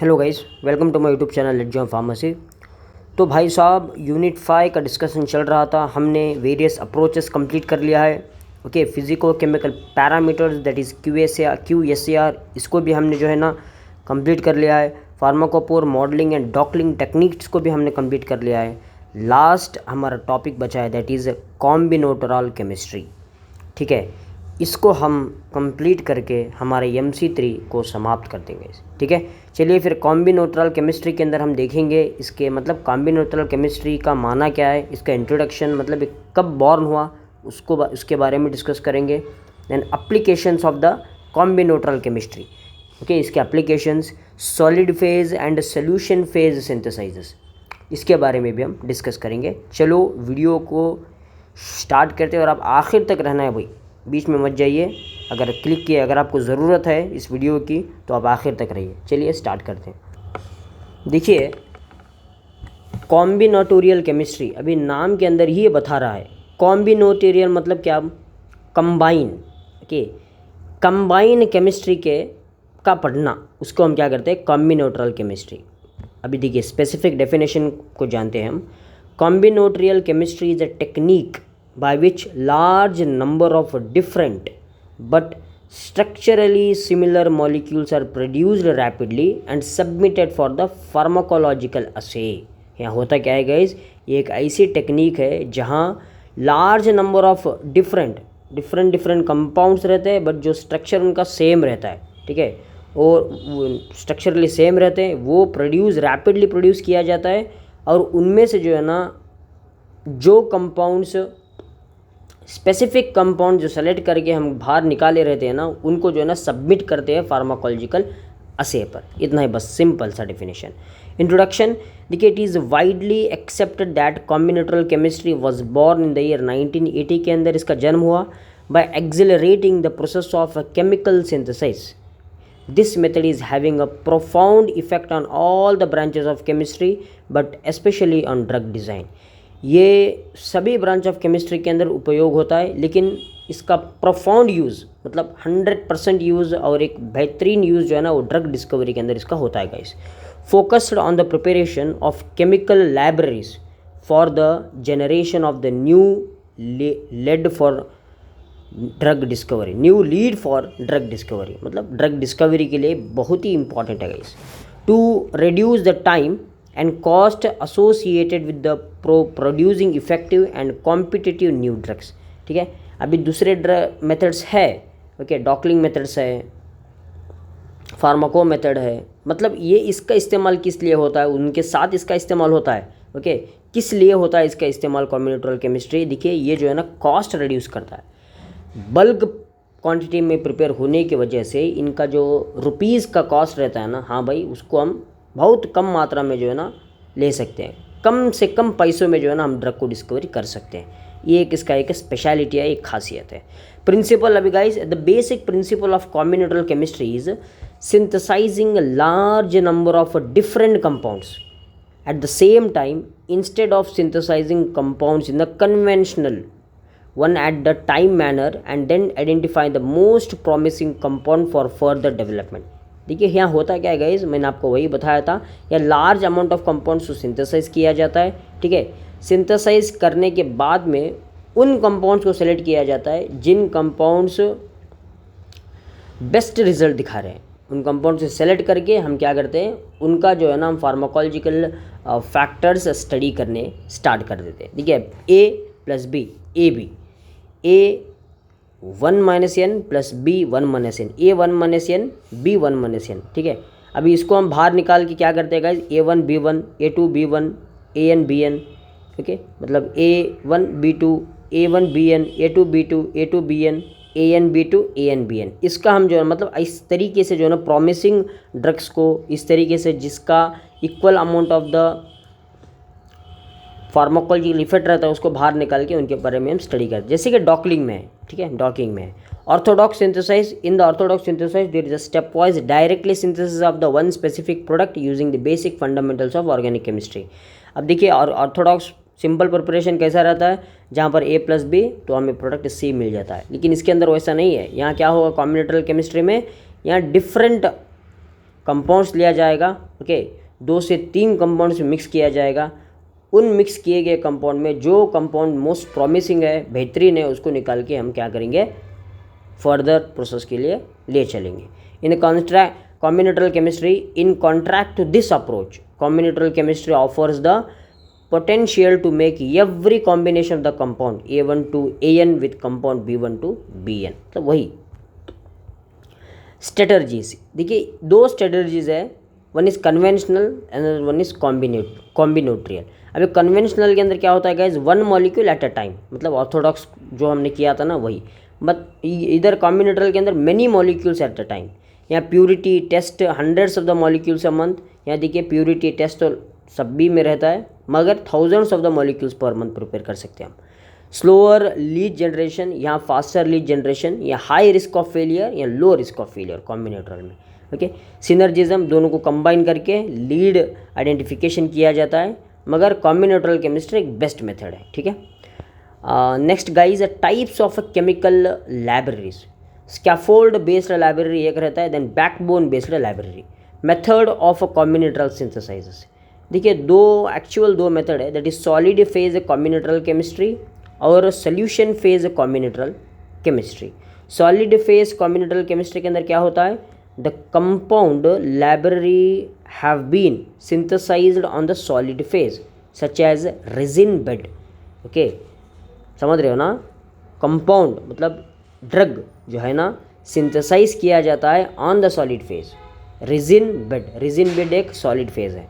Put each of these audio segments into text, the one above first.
Hello guys, welcome to my YouTube channel let's join pharmacy. तो भाई साहब, unit 5 का डिस्कशन चल रहा था। हमने वेरियस अप्रोचेस कंप्लीट कर लिया है। Okay, physico chemical parameters that is QSAR इसको भी हमने जो है ना कंप्लीट कर लिया है। फार्माकोपोर मॉडलिंग एंड डॉकलिंग टेक्निक्स को भी हमने कंप्लीट कर लिया है। लास्ट हमारा टॉपिक बचा है दैट इज़ कॉम्बिनोटोरॉल केमिस्ट्री। ठीक है, इसको हम कंप्लीट करके हमारे MC3 को समाप्त कर देंगे। ठीक है, चलिए फिर कॉम्बिनोटोरॉल केमिस्ट्री के अंदर हम देखेंगे इसके मतलब कॉम्बिनोटोरॉल केमिस्ट्री का माना क्या है, इसका इंट्रोडक्शन मतलब कब बॉर्न हुआ उसके बारे में डिस्कस करेंगे। Then applications of the combinatorial chemistry. Okay, इसके applications, solid phase and solution phase syntheses, इसके बारे में भी हम डिस्कस करेंगे। चलो वीडियो को स्टार्ट करते हैं और आप आखिर तक रहना है भाई, बीच में मत जाइए। अगर क्लिक किए, अगर आपको ज़रूरत है इस वीडियो की तो आप आखिर तक रहिए। चलिए स्टार्ट करते हैं। देखिए, कॉम्बिनोटोरियल केमिस्ट्री अभी नाम के अंदर ही ये बता रहा है। कॉम्बिनोटोरियल मतलब क्या? कंबाइन। ओके, कंबाइन केमिस्ट्री का पढ़ना, उसको हम क्या करते हैं? Combinatorial chemistry. अभी देखिए स्पेसिफिक डेफिनेशन को जानते हैं हम। Combinatorial chemistry is a technique by which large number of different but structurally similar molecules are produced rapidly and submitted for the pharmacological assay। यहाँ होता क्या है गाइज, ये एक ऐसी टेक्निक है जहाँ large number of different compounds रहते हैं बट जो स्ट्रक्चर उनका सेम रहता है। ठीक है, और स्ट्रक्चरली सेम रहते हैं, वो रैपिडली प्रोड्यूस किया जाता है। और उनमें से जो है ना, जो कंपाउंड्स स्पेसिफिक कंपाउंड जो सेलेक्ट करके हम बाहर निकाले रहते हैं ना, उनको जो है ना सबमिट करते हैं फार्माकोलॉजिकल असे पर। इतना ही बस, सिंपल सा डेफिनेशन। इंट्रोडक्शन देखिए, it is widely accepted that combinatorial chemistry was born in the year 1980 के अंदर इसका जन्म हुआ by accelerating the process of chemical synthesis. This method is having a profound effect on all the branches of chemistry but specially on drug design. ये सभी branch of chemistry के अंदर उपयोग होता है, लेकिन इसका प्रोफाउंड यूज़ मतलब 100% यूज़ और एक बेहतरीन यूज़ जो है ना, वो ड्रग डिस्कवरी के अंदर इसका होता है guys. Focused on the preparation of chemical libraries for the generation of the new lead for drug discovery, मतलब ड्रग डिस्कवरी के लिए बहुत ही इंपॉर्टेंट है guys. To reduce the time and cost associated with the producing effective and competitive new drugs। ठीक है, अभी दूसरे मेथड्स है। ओके, डॉकलिंग मेथड्स है, फार्माको मेथड है। मतलब ये इसका इस्तेमाल किस लिए होता है, उनके साथ इसका इस्तेमाल होता है। ओके, किस लिए होता है इसका इस्तेमाल कॉम्बिनेटोरियल केमिस्ट्री? देखिए, ये जो है ना कॉस्ट रिड्यूस करता है। बल्क क्वांटिटी में प्रिपेयर होने की वजह से इनका जो रुपीज़ का कॉस्ट रहता है ना, हाँ भाई, उसको हम बहुत कम मात्रा में जो है ना ले सकते हैं। कम से कम पैसों में जो है ना हम ड्रग को डिस्कवरी कर सकते हैं। ये एक इसका एक स्पेशलिटी है, एक खासियत है। प्रिंसिपल अभी guys, the basic principle of combinatorial chemistry is synthesising large number of different compounds at the same time instead of synthesising compounds in the conventional one at the time manner and then identify the most promising compound for further development। देखिए, यहाँ होता क्या है guys, मैंने आपको वही बताया था। या लार्ज अमाउंट ऑफ कंपाउंड्स को सिंथेसाइज किया जाता है। ठीक है, सिंथेसाइज करने के बाद में उन कंपाउंड्स को सेलेक्ट किया जाता है जिन कंपाउंड्स बेस्ट रिजल्ट दिखा रहे हैं। उन कंपाउंड्स से सेलेक्ट करके हम क्या करते हैं, उनका जो है ना हम फार्माकोलॉजिकल फैक्टर्स स्टडी करने स्टार्ट कर देते हैं। देखिए, A+B AB, A1-N plus B1-N, A1-N B1-N। ठीक है, अभी इसको हम बाहर निकाल के क्या करते हैं guys, A1 B1, A2 B1, AN BN। Okay, मतलब A1 B2, A1 BN, A2 B2, A2 BN, AN B2, AN BN। इसका हम जो है मतलब इस तरीके से जो है ना प्रॉमिसिंग ड्रग्स को इस तरीके से जिसका equal amount of the pharmacological effect रहता है उसको बाहर निकाल के उनके बारे में हम स्टडी करते हैं। जैसे कि डॉकलिंग में है। ठीक है, डॉकिंग में है orthodox synthesize. In the orthodox synthesize there is a step wise directly synthesis of the one specific product using the basic fundamentals of organic chemistry. अब देखिए, ऑर्थोडॉक्स सिंपल प्रिपरेशन कैसा रहता है, जहाँ पर A+B तो हमें प्रोडक्ट C मिल जाता है। लेकिन इसके अंदर वैसा नहीं है। यहाँ क्या होगा कॉम्बिनेटोरियल केमिस्ट्री में, यहाँ डिफरेंट कंपाउंड्स लिया जाएगा, ओके, 2 से 3 कंपाउंड्स मिक्स किया जाएगा। उन मिक्स किए गए कंपाउंड में जो कंपाउंड मोस्ट प्रॉमिसिंग है, बेहतरीन है, उसको निकाल के हम क्या करेंगे, फर्दर प्रोसेस के लिए ले चलेंगे। In combinatorial chemistry, in contrast to this approach, combinatorial chemistry offers the potential to make every combination of the compound A1 to AN with compound B1 to BN। तो वही स्ट्रेटर्जीज, देखिए 2 स्ट्रेटर्जीज है, one is conventional and one is combinatorial. अभी conventional के अंदर क्या होता है guys, 1 molecule eight a time, मतलब ऑर्थोडॉक्स जो हमने किया था ना वही, बट इधर कॉम्बिनेटरियल के अंदर many molecules at a time. यहाँ purity test hundreds of the molecules a month, यहाँ देखिए प्यूरिटी टेस्ट तो सभी में रहता है, मगर thousands of the molecules per month prepare कर सकते हैं हम। स्लोअर लीड जनरेशन, यहाँ फास्टर लीड जनरेशन, या हाई रिस्क ऑफ फेलियर या लो रिस्क ऑफ फेलियर कॉम्बिनेटरल में, ओके। सिनर्जिज्म, दोनों को कंबाइन करके लीड आइडेंटिफिकेशन किया जाता है, मगर कॉम्बिनेटरल केमिस्ट्री एक बेस्ट मेथड है, ठीक है। Next guys, types of chemical libraries, scaffold based library एक रहता है, then backbone based library. Method of combinatorial syntheses, देखिए 2 मेथड है, that is solid phase combinatorial chemistry और solution phase combinatorial chemistry. Solid phase combinatorial chemistry के अंदर क्या होता है, the compound library have been synthesized on the solid phase such as resin bed, okay, समझ रहे हो ना। कंपाउंड मतलब ड्रग जो है ना सिंथेसाइज किया जाता है on the solid phase, resin bed एक सॉलिड फेज है।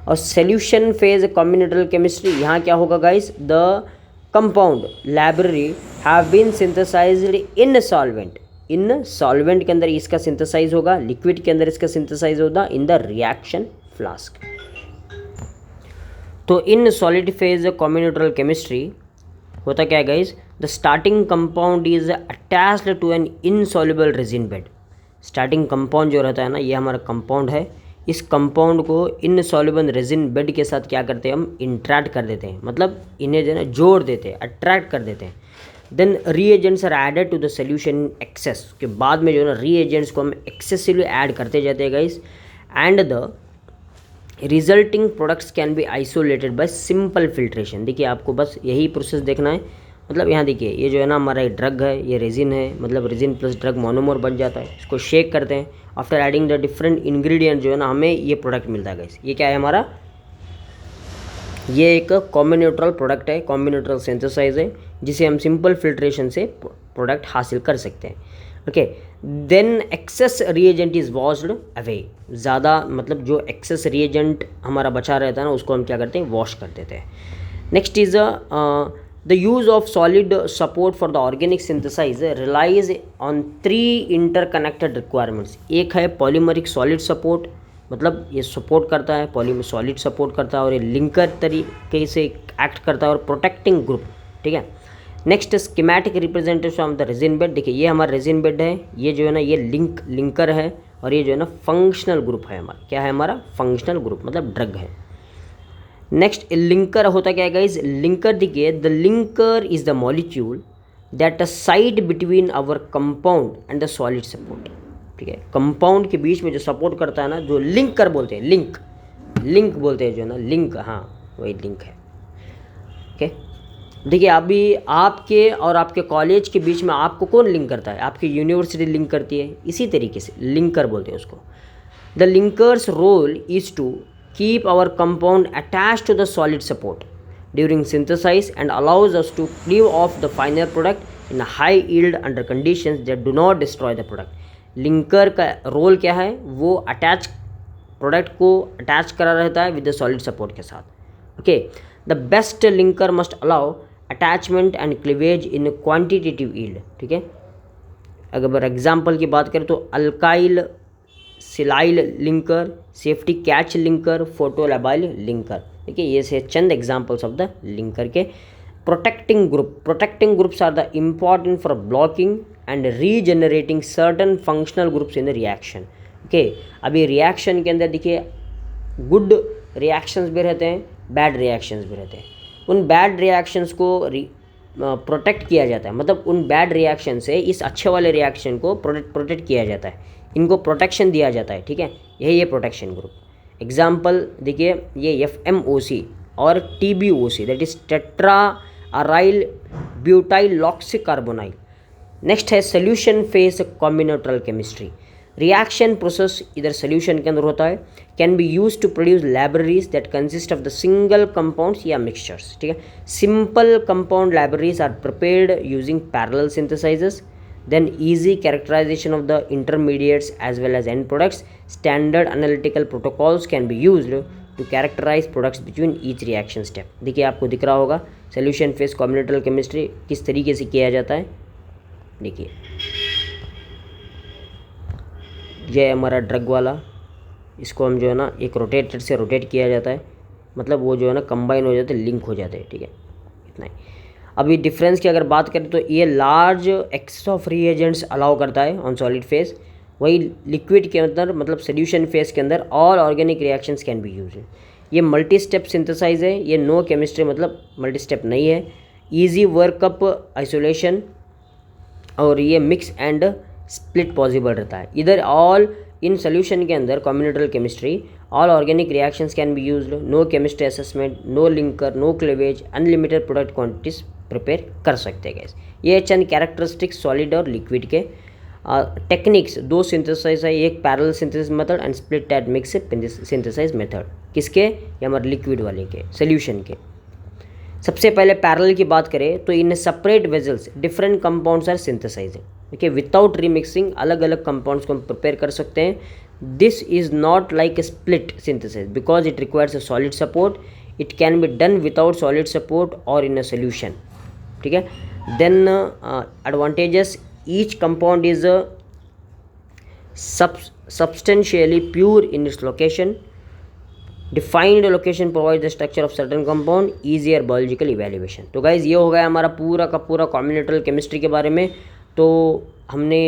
और सोल्यूशन फेज कॉम्बिनेटरल केमिस्ट्री, यहाँ क्या होगा guys, the compound library have been synthesized in solvent के अंदर इसका सिंथेसाइज होगा, लिक्विड के अंदर इसका सिंथेसाइज होगा इन द रिएक्शन फ्लास्क। तो in solid phase combinatorial chemistry होता क्या है guys, the starting compound is attached to an insoluble resin bed. Starting compound जो रहता है ना, ये हमारा कंपाउंड है, इस कंपाउंड को इनसॉल्युबल रेजिन बेड के साथ क्या करते हैं हम, इंट्रैक्ट कर देते हैं, मतलब इन्हें जो है ना जोड़ देते हैं, अट्रैक्ट कर देते हैं। Then reagents are added to the solution excess, के बाद में जो है ना रीएजेंट्स को हम एक्सेसिवली ऐड करते जाते हैं guys, and the resulting products can be isolated bye simple filtration. देखिए आपको बस यही प्रोसेस देखना है, मतलब यहाँ देखिए ये जो है ना हमारा एक ड्रग है, ये रेजिन है, मतलब रेजिन प्लस ड्रग मोनोमर बन जाता है, इसको शेक करते हैं, after adding the different ingredient जो है ना हमें ये प्रोडक्ट मिलता है गाइस। ये क्या है हमारा, ये एक कॉम्बिनेटरल प्रोडक्ट है, कॉम्बिनेटरल सिंथेसाइज है, जिसे हम सिंपल फिल्ट्रेशन से प्रोडक्ट हासिल कर सकते हैं, okay. Then excess reagent is washed away, ज़्यादा मतलब जो एक्सेस रिएजेंट हमारा बचा रहता है ना उसको हम क्या करते हैं, वॉश कर देते हैं। Next is the use of solid support for the organic synthesis relies on 3 interconnected requirements। एक है पॉलीमरिक सॉलिड सपोर्ट, मतलब ये सपोर्ट करता है, पॉलीमर सॉलिड सपोर्ट करता है, और ये लिंकर तरीके से एक्ट करता है, और प्रोटेक्टिंग ग्रुप, ठीक है। Next schematic representation of the resin bed, देखिए ये हमारा रेजिन बेड है, ये जो है ना ये लिंकर है, और ये जो है ना फंक्शनल ग्रुप है हमारा, क्या है हमारा, फंक्शनल ग्रुप मतलब ड्रग है। नेक्स्ट लिंकर होता क्या है गाइज, लिंकर देखिए the linker is the molecule that side between our compound and the solid support, ठीक है। कंपाउंड के बीच में जो सपोर्ट करता है ना, जो लिंकर बोलते हैं, लिंक बोलते हैं जो है ना, लिंक, हाँ वही लिंक है, ओके। देखिए अभी आपके और आपके कॉलेज के बीच में आपको कौन लिंक करता है, आपकी यूनिवर्सिटी लिंक करती है, इसी तरीके से लिंकर बोलते हैं उसको। The linker's role is to keep our compound attached to the solid support during synthesis and allows us to cleave off the final product in a high yield under conditions that do not destroy the product। Linker का role क्या है, वो attach product को attach करा रहता है with the solid support के साथ, okay. The best linker must allow attachment and cleavage in quantitative yield, ठीक है। अगर एग्जाम्पल की बात करें तो alkyl silyl linker, safety catch linker, photolabile linker, ठीक है। ये से चंद एग्जांपल्स ऑफ द लिंकर के। Protecting groups are the important for blocking and regenerating certain functional groups in the reaction, okay. अभी रिएक्शन के अंदर देखिए गुड रिएक्शंस भी रहते हैं, बैड रिएक्शंस भी रहते हैं। उन बैड रिएक्शंस को प्रोटेक्ट किया जाता है, मतलब उन बैड रिएक्शन से इस अच्छे वाले रिएक्शन को प्रोटेक्ट किया जाता है। इनको प्रोटेक्शन दिया जाता है, ठीक है, यही है प्रोटेक्शन ग्रुप। एग्जाम्पल देखिए, ये FMOC और TBOC, that is tetra aryl butyl oxy carbonyl. Next है solution phase combinatorial chemistry. Reaction process इधर सोल्यूशन के अंदर होता है, can be use to produce libraries that consist of the single compounds या मिक्सचर्स, ठीक है। Simple compound libraries are prepared using parallel syntheses, then easy characterization of the intermediates as well as end products. Standard analytical protocols can be used to characterize products between each reaction step. देखिए आपको दिख रहा होगा solution phase combinatorial chemistry किस तरीके से किया जाता है। देखिए ये हमारा ड्रग वाला, इसको हम जो है ना एक रोटेटर से रोटेट किया जाता है, मतलब वो जो है ना कंबाइन हो जाते हैं, लिंक हो जाते हैं, ठीक है, इतना ही। अभी डिफरेंस की अगर बात करें तो ये large access of reagents allow करता है ऑन सॉलिड फेज, वही लिक्विड के अंदर मतलब सोल्यूशन फेज के अंदर all organic reactions can be use. ये मल्टी स्टेप सिंथेसाइज है, ये नो केमिस्ट्री मतलब मल्टी स्टेप नहीं है। इजी वर्कअप आइसोलेशन और ये मिक्स एंड स्प्लिट पॉसिबल रहता है। इधर ऑल इन सोल्यूशन के अंदर combinatorial chemistry all organic reactions can be used, no chemistry assessment, no linker, no cleavage, unlimited product quantities prepare कर सकते हैं गैस। ये चंद कैरेक्टरिस्टिक्स सॉलिड और लिक्विड के। टेक्निक्स दो सिंथेसाइज है, एक parallel synthesis method and split type mix synthesize method. किसके? ये हमारे लिक्विड वाले के, सोल्यूशन के। सबसे पहले पैरेलल की बात करें तो in separate vessels different compounds are synthesizing, okay, without remixing अलग अलग कंपाउंड्स को हम प्रिपेयर कर सकते हैं। This is not like a split synthesis because it requires a solid support, it can be done without solid support और in a solution, ठीक है। Then advantages, each compound is substantially pure in its location, defined location provides the structure of certain compound, easier biological evaluation। तो guys ये हो गया हमारा पूरा का पूरा कॉम्बिनेटोरियल केमिस्ट्री के बारे में। तो हमने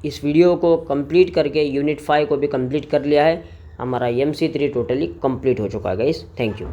इस वीडियो को कंप्लीट करके यूनिट 5 को भी कंप्लीट कर लिया है। हमारा MC3 टोटली कंप्लीट हो चुका है गाइज। Thank you.